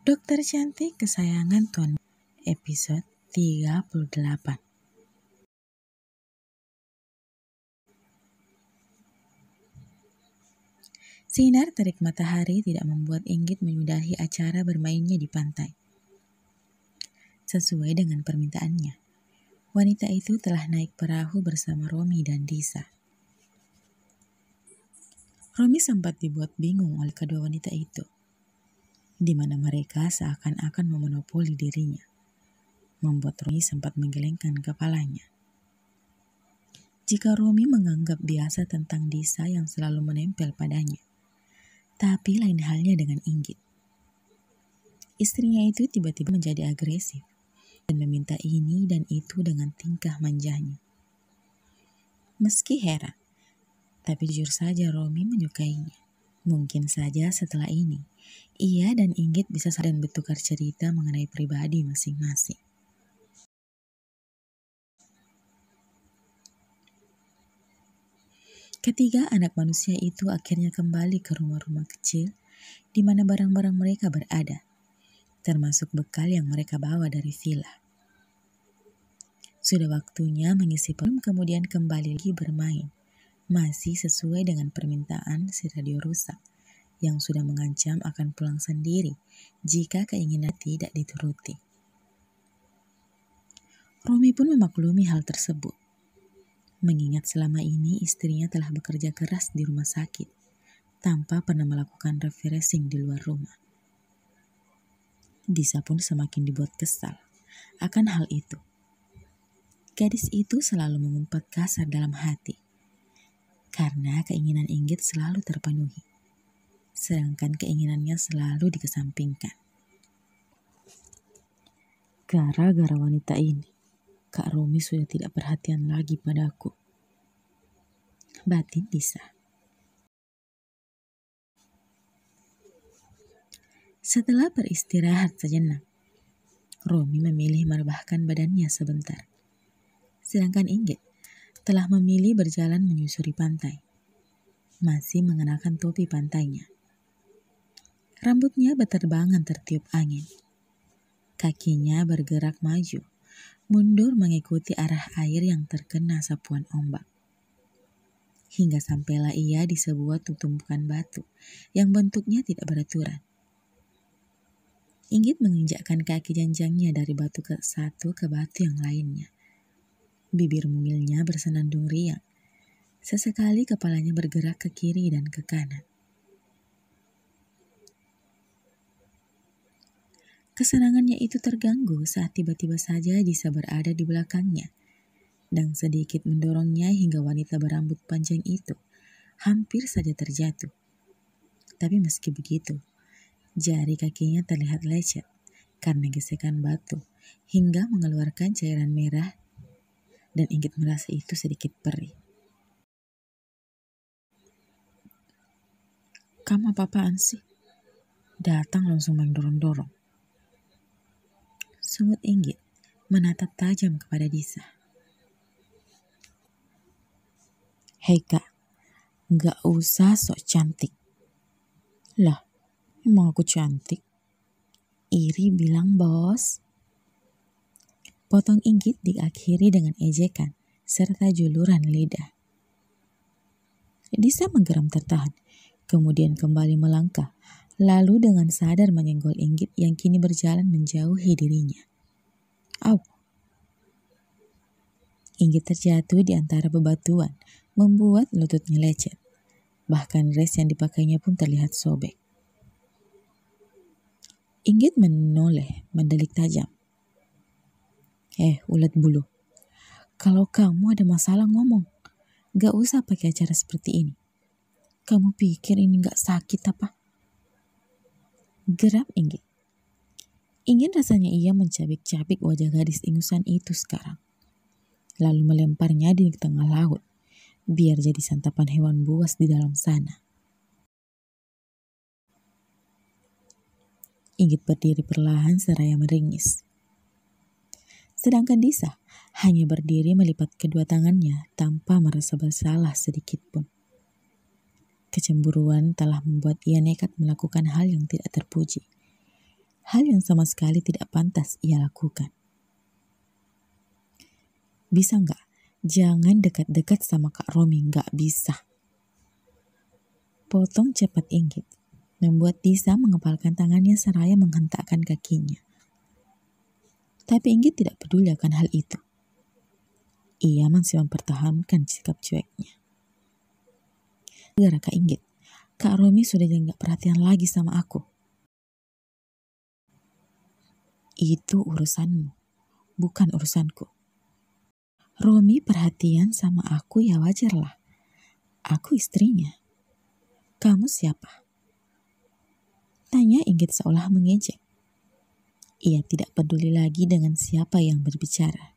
Dokter Cantik Kesayangan Tuan, episode 38. Sinar terik matahari tidak membuat Inggit menyudahi acara bermainnya di pantai. Sesuai dengan permintaannya, wanita itu telah naik perahu bersama Romi dan Disa. Romi sempat dibuat bingung oleh kedua wanita itu, di mana mereka seakan-akan memonopoli dirinya, membuat Romi sempat menggelengkan kepalanya. Jika Romi menganggap biasa tentang Disa yang selalu menempel padanya, tapi lain halnya dengan Inggit. Istrinya itu tiba-tiba menjadi agresif dan meminta ini dan itu dengan tingkah manjanya. Meski heran, tapi jujur saja Romi menyukainya. Mungkin saja setelah ini, ia dan Inggit bisa saling bertukar cerita mengenai pribadi masing-masing. Ketiga anak manusia itu akhirnya kembali ke rumah-rumah kecil di mana barang-barang mereka berada, termasuk bekal yang mereka bawa dari villa. Sudah waktunya mengisi perut, kemudian kembali lagi bermain, masih sesuai dengan permintaan si radio rusak yang sudah mengancam akan pulang sendiri jika keinginan tidak dituruti. Romi pun memaklumi hal tersebut, mengingat selama ini istrinya telah bekerja keras di rumah sakit tanpa pernah melakukan refreshing di luar rumah. Disa pun semakin dibuat kesal akan hal itu. Gadis itu selalu mengumpat kasar dalam hati karena keinginan Inggit selalu terpenuhi, sedangkan keinginannya selalu dikesampingkan. Gara-gara wanita ini, Kak Romi sudah tidak perhatian lagi padaku, batin Disa. Setelah beristirahat sejenak, Romi memilih merebahkan badannya sebentar. Sedangkan Inggit telah memilih berjalan menyusuri pantai, masih mengenakan topi pantainya. Rambutnya berterbangan tertiup angin. Kakinya bergerak maju, mundur mengikuti arah air yang terkena sapuan ombak. Hingga sampailah ia di sebuah tumpukan batu yang bentuknya tidak beraturan. Inggit menginjakkan kaki janjangnya dari batu ke satu ke batu yang lainnya. Bibir mungilnya bersenandung riang. Sesekali kepalanya bergerak ke kiri dan ke kanan. Kesenangannya itu terganggu saat tiba-tiba saja Disa berada di belakangnya dan sedikit mendorongnya hingga wanita berambut panjang itu hampir saja terjatuh. Tapi meski begitu, jari kakinya terlihat lecet karena gesekan batu hingga mengeluarkan cairan merah dan Inggit merasa itu sedikit perih. Kamu apa-apaan sih? Datang langsung main dorong-dorong. Sungut Inggit menatap tajam kepada Disa. Hei kak, gak usah sok cantik. Lah, emang aku cantik? Iri bilang bos. Potong Inggit diakhiri dengan ejekan serta juluran lidah. Disa menggeram tertahan, kemudian kembali melangkah, lalu dengan sadar menyenggol Inggit yang kini berjalan menjauhi dirinya. Au! Inggit terjatuh di antara bebatuan, membuat lututnya lecet. Bahkan res yang dipakainya pun terlihat sobek. Inggit menoleh, mendelik tajam. Ulat bulu. Kalau kamu ada masalah ngomong. Gak usah pakai cara seperti ini. Kamu pikir ini gak sakit apa? Geram Inggit. Ingin rasanya ia mencabik-cabik wajah gadis ingusan itu sekarang. Lalu melemparnya di tengah laut, biar jadi santapan hewan buas di dalam sana. Inggit berdiri perlahan seraya meringis. Sedangkan Disa hanya berdiri melipat kedua tangannya tanpa merasa bersalah sedikit pun. Kecemburuan telah membuat ia nekat melakukan hal yang tidak terpuji. hal yang sama sekali tidak pantas ia lakukan. Bisa nggak? Jangan dekat-dekat sama Kak Romi, nggak bisa. Potong cepat Inggit, membuat Disa mengepalkan tangannya seraya menghentakkan kakinya. Tapi Inggit tidak peduli akan hal itu. Ia masih mempertahankan sikap cueknya. Gara Kak Inggit, Kak Romi sudah nggak perhatian lagi sama aku. Itu urusanmu, bukan urusanku. Romi perhatian sama aku ya wajarlah. Aku istrinya. Kamu siapa? Tanya Inggit seolah mengejek. Ia tidak peduli lagi dengan siapa yang berbicara.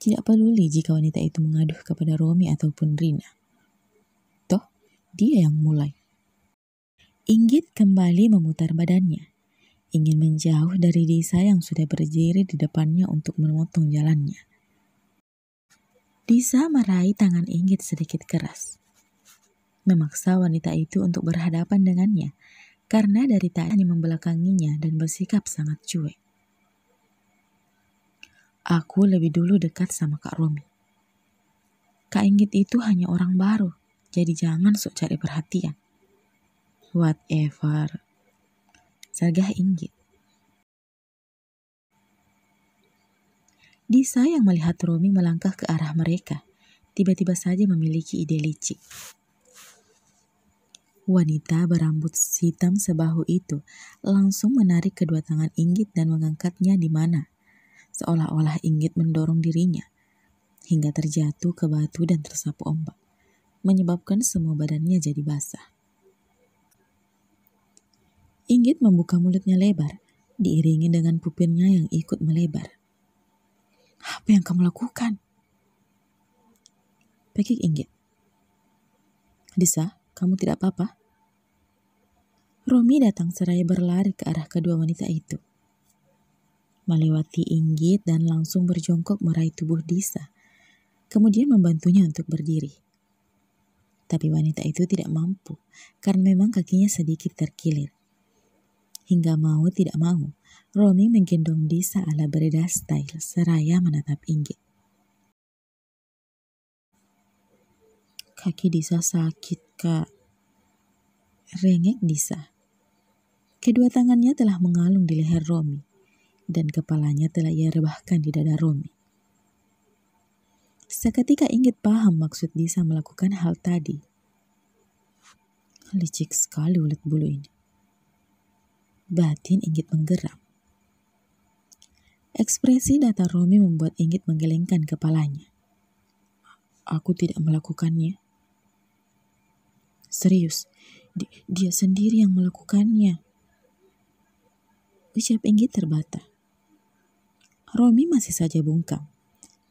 Tidak peduli jika wanita itu mengaduh kepada Romi ataupun Rina. Toh, dia yang mulai. Inggit kembali memutar badannya. Ingin menjauh dari Disa yang sudah berdiri di depannya untuk memotong jalannya. Disa meraih tangan Inggit sedikit keras. Memaksa wanita itu untuk berhadapan dengannya karena dari tadi membelakanginya dan bersikap sangat cuek. Aku lebih dulu dekat sama Kak Romi. Kak Inggit itu hanya orang baru, jadi jangan sok cari perhatian. Whatever. Sergah Inggit. Disa yang melihat Romi melangkah ke arah mereka, tiba-tiba saja memiliki ide licik. Wanita berambut hitam sebahu itu langsung menarik kedua tangan Inggit dan mengangkatnya di mana, seolah-olah Inggit mendorong dirinya, hingga terjatuh ke batu dan tersapu ombak, menyebabkan semua badannya jadi basah. Inggit membuka mulutnya lebar, diiringi dengan pupilnya yang ikut melebar. Apa yang kamu lakukan? Pekik Inggit. Disa, kamu tidak apa-apa? Romi datang seraya berlari ke arah kedua wanita itu. Melewati Inggit dan langsung berjongkok meraih tubuh Disa. Kemudian membantunya untuk berdiri. Tapi wanita itu tidak mampu karena memang kakinya sedikit terkilir. Hingga mau tidak mau, Romi menggendong Disa ala Breda style seraya menatap Inggit. Kaki Disa sakit, Kak. Rengek Disa. Kedua tangannya telah mengalung di leher Romi dan kepalanya telah ia rebahkan di dada Romi. Seketika Inggit paham maksud Disa melakukan hal tadi. Licik sekali ulet bulu ini. Batin Inggit menggeram. Ekspresi datar Romi membuat Inggit menggelengkan kepalanya. Aku tidak melakukannya. Serius, dia sendiri yang melakukannya. Ucap Inggit terbata. Romi masih saja bungkam,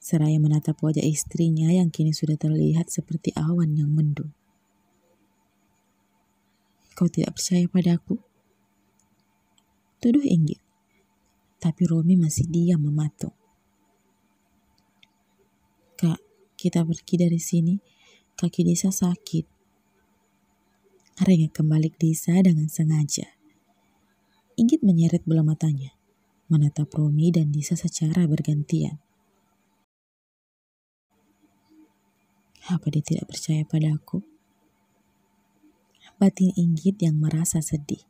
seraya menatap wajah istrinya yang kini sudah terlihat seperti awan yang mendung. Kau tidak percaya padaku? Tuduh Inggit. Tapi Romi masih diam mematung. Kak, kita pergi dari sini. Kaki Disa sakit. Rengek kembali Disa dengan sengaja. Inggit menyeret bola matanya, menatap Romi dan Disa secara bergantian. Apa dia tidak percaya padaku? Batin Inggit yang merasa sedih.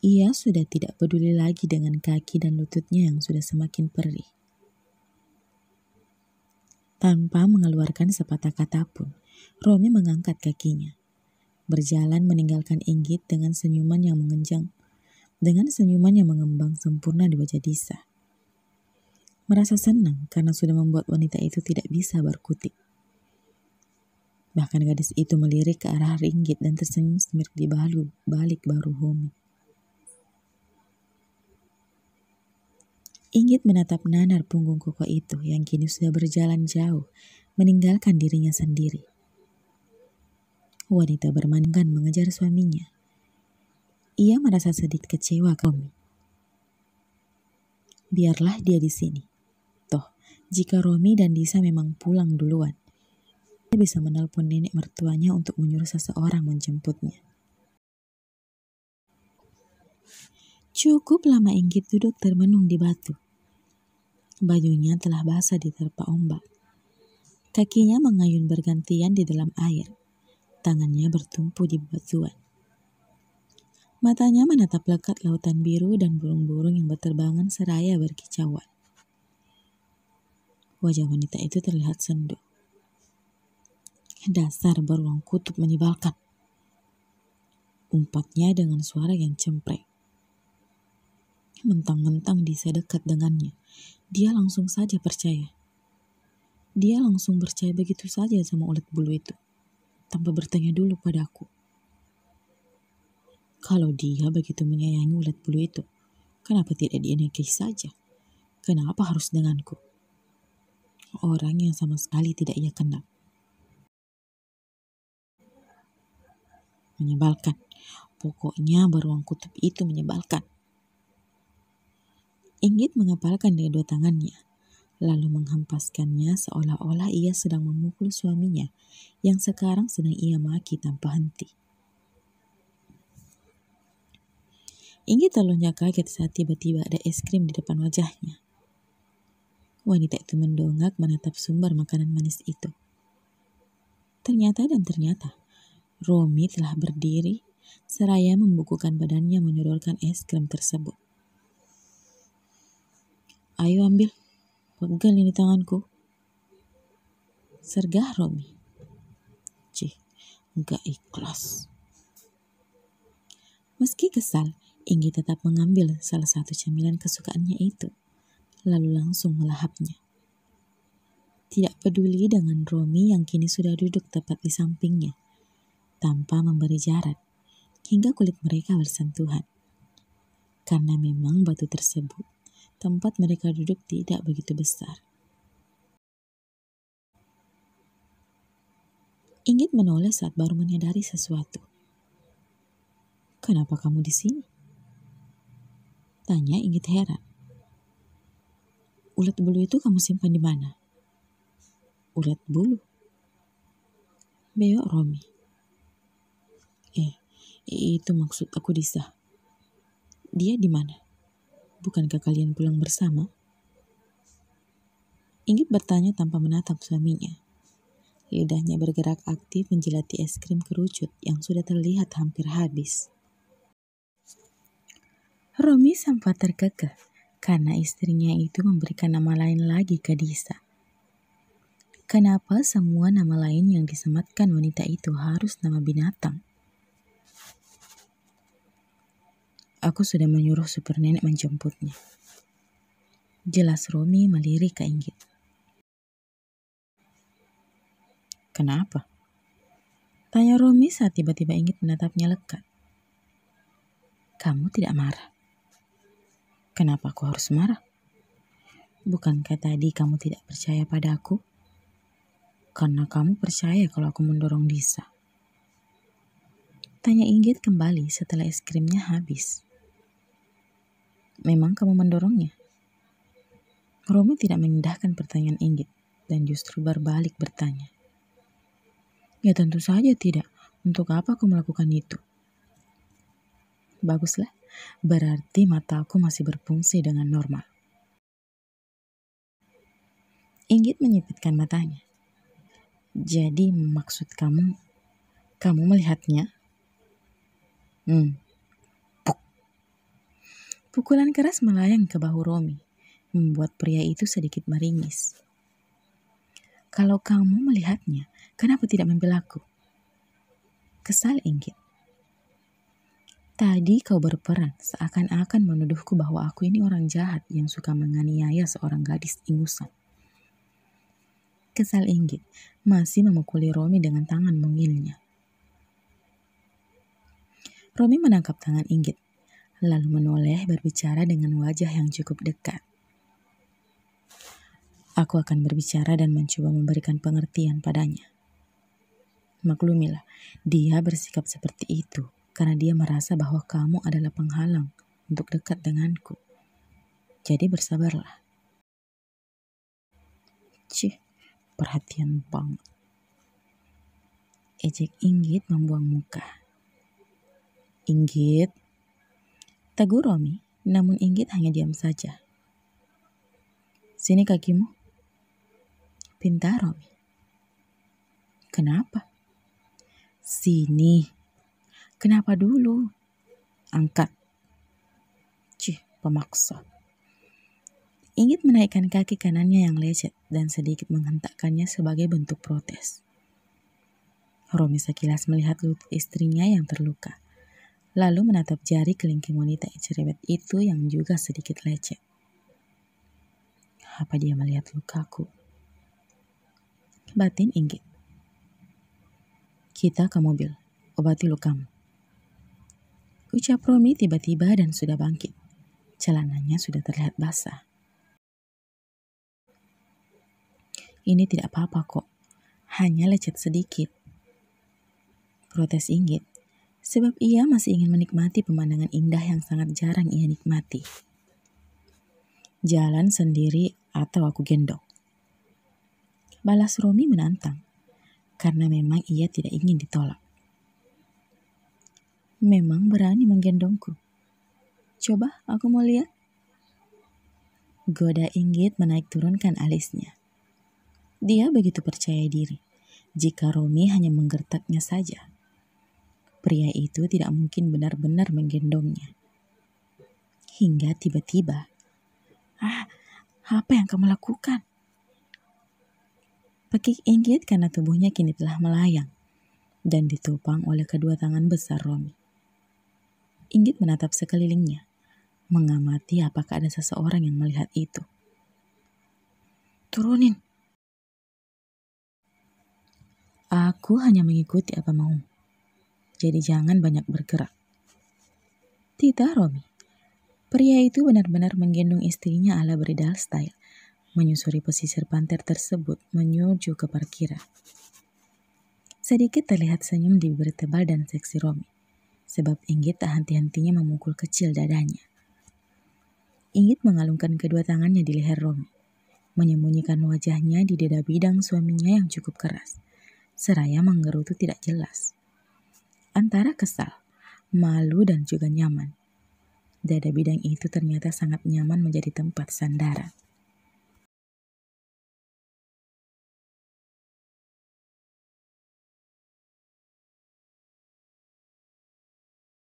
Ia sudah tidak peduli lagi dengan kaki dan lututnya yang sudah semakin perih. Tanpa mengeluarkan sepatah kata pun, Romi mengangkat kakinya. Berjalan meninggalkan Inggit dengan senyuman yang mengembang sempurna di wajah Disa. Merasa senang karena sudah membuat wanita itu tidak bisa berkutik. Bahkan gadis itu melirik ke arah Inggit dan tersenyum semirik di balik bahu Romi. Inggit menatap nanar punggung kokoh itu yang kini sudah berjalan jauh, meninggalkan dirinya sendiri. Wanita bermandikan mengejar suaminya. Ia merasa sedikit kecewa ke Romi. Biarlah dia di sini. Toh, jika Romi dan Disa memang pulang duluan, dia bisa menelpon nenek mertuanya untuk menyuruh seseorang menjemputnya. Cukup lama Inggit duduk termenung di batu. Bajunya telah basah diterpa ombak. Kakinya mengayun bergantian di dalam air. Tangannya bertumpu di batuan. Matanya menatap lekat lautan biru dan burung-burung yang berterbangan seraya berkicauan. Wajah wanita itu terlihat sendu. Dasar beruang kutub menyebalkan. Umpatnya dengan suara yang cempreng. Mentang-mentang bisa dekat dengannya, dia langsung saja percaya. Dia langsung percaya begitu saja sama ulat bulu itu, tanpa bertanya dulu padaku. Kalau dia begitu menyayangi ulat bulu itu, kenapa tidak dia nikahi saja? Kenapa harus denganku? Orang yang sama sekali tidak ia kenal. Menyebalkan. Pokoknya beruang kutub itu menyebalkan. Inggit mengepalkan kedua tangannya, lalu menghempaskannya seolah-olah ia sedang memukul suaminya yang sekarang sedang ia maki tanpa henti. Inggit terlonjak kaget saat tiba-tiba ada es krim di depan wajahnya. Wanita itu mendongak menatap sumber makanan manis itu. Ternyata, Romi telah berdiri seraya membukukan badannya menyodorkan es krim tersebut. Ayo ambil, pegal ini tanganku. Sergah Romi. Cih, enggak ikhlas. Meski kesal, Inggit tetap mengambil salah satu camilan kesukaannya itu, lalu langsung melahapnya. Tidak peduli dengan Romi yang kini sudah duduk tepat di sampingnya, tanpa memberi jarak, hingga kulit mereka bersentuhan. Karena memang batu tersebut, tempat mereka duduk tidak begitu besar. Inggit menoleh saat baru menyadari sesuatu. Kenapa kamu di sini? Tanya Inggit heran. Ulat bulu itu kamu simpan di mana? Ulat bulu? Beok Romi. Itu maksud aku Disa. Dia di mana? Bukankah kalian pulang bersama? Inggit bertanya tanpa menatap suaminya. Lidahnya bergerak aktif menjilati es krim kerucut yang sudah terlihat hampir habis. Romi sempat terkekeh karena istrinya itu memberikan nama lain lagi ke Disa. Kenapa semua nama lain yang disematkan wanita itu harus nama binatang? Aku sudah menyuruh super nenek menjemputnya. Jelas Romi melirik ke Inggit. Kenapa? Tanya Romi saat tiba-tiba Inggit menatapnya lekat. Kamu tidak marah? Kenapa aku harus marah? Bukankah tadi kamu tidak percaya padaku? Karena kamu percaya kalau aku mendorong Disa. Tanya Inggit kembali setelah es krimnya habis. Memang kamu mendorongnya? Romi tidak mengindahkan pertanyaan Inggit dan justru berbalik bertanya. Ya tentu saja tidak. Untuk apa aku melakukan itu? Baguslah, berarti mataku masih berfungsi dengan normal. Inggit menyipitkan matanya. Jadi maksud kamu melihatnya? Puk. Pukulan keras melayang ke bahu Romi, membuat pria itu sedikit meringis. Kalau kamu melihatnya, kenapa tidak membela aku? Kesal Inggit. Tadi kau berperan seakan-akan menuduhku bahwa aku ini orang jahat yang suka menganiaya seorang gadis ingusan. Kesal Inggit masih memukuli Romi dengan tangan mungilnya. Romi menangkap tangan Inggit, lalu menoleh berbicara dengan wajah yang cukup dekat. Aku akan berbicara dan mencoba memberikan pengertian padanya. Maklumilah, dia bersikap seperti itu karena dia merasa bahwa kamu adalah penghalang untuk dekat denganku. Jadi bersabarlah. Cih, perhatian banget. Ejek Inggit membuang muka. Inggit, tegur Romi Namun Inggit hanya diam saja. "Sini kakimu," pinta Romi. "Kenapa?" "Sini." "Kenapa dulu?" "Angkat." Cih, pemaksa. Inggit menaikkan kaki kanannya yang lecet dan sedikit menghentakkannya sebagai bentuk protes. Romi sekilas melihat lutut istrinya yang terluka, lalu menatap jari kelingking wanita cerewet itu yang juga sedikit lecet. Apa dia melihat lukaku? Batin Inggit. "Kita ke mobil, obati lukamu," ucap Romi tiba-tiba dan sudah bangkit. Celananya sudah terlihat basah. "Ini tidak apa-apa kok, hanya lecet sedikit," protes Inggit, sebab ia masih ingin menikmati pemandangan indah yang sangat jarang ia nikmati. "Jalan sendiri atau aku gendong?" balas Romi menantang, karena memang ia tidak ingin ditolak. "Memang berani menggendongku? Coba aku mau lihat." Goda Inggit menaik turunkan alisnya. Dia begitu percaya diri, jika Romi hanya menggertaknya saja. Pria itu tidak mungkin benar-benar menggendongnya. Hingga tiba-tiba, "Apa yang kamu lakukan?" Pekik Inggit karena tubuhnya kini telah melayang dan ditopang oleh kedua tangan besar Romi. Inggit menatap sekelilingnya, mengamati apakah ada seseorang yang melihat itu. "Turunin." "Aku hanya mengikuti apa mau. Jadi jangan banyak bergerak." Tidak, Romi. Pria itu benar-benar menggendong istrinya ala bridal style, menyusuri pesisir pantai tersebut menuju ke parkiran. Sedikit terlihat senyum di bibir tebal dan seksi Romi, sebab Inggit tak henti-hentinya memukul kecil dadanya. Inggit mengalungkan kedua tangannya di leher Romi, menyembunyikan wajahnya di dada bidang suaminya yang cukup keras, seraya menggerutu tidak jelas. Antara kesal, malu dan juga nyaman. Dada bidang itu ternyata sangat nyaman menjadi tempat sandaran.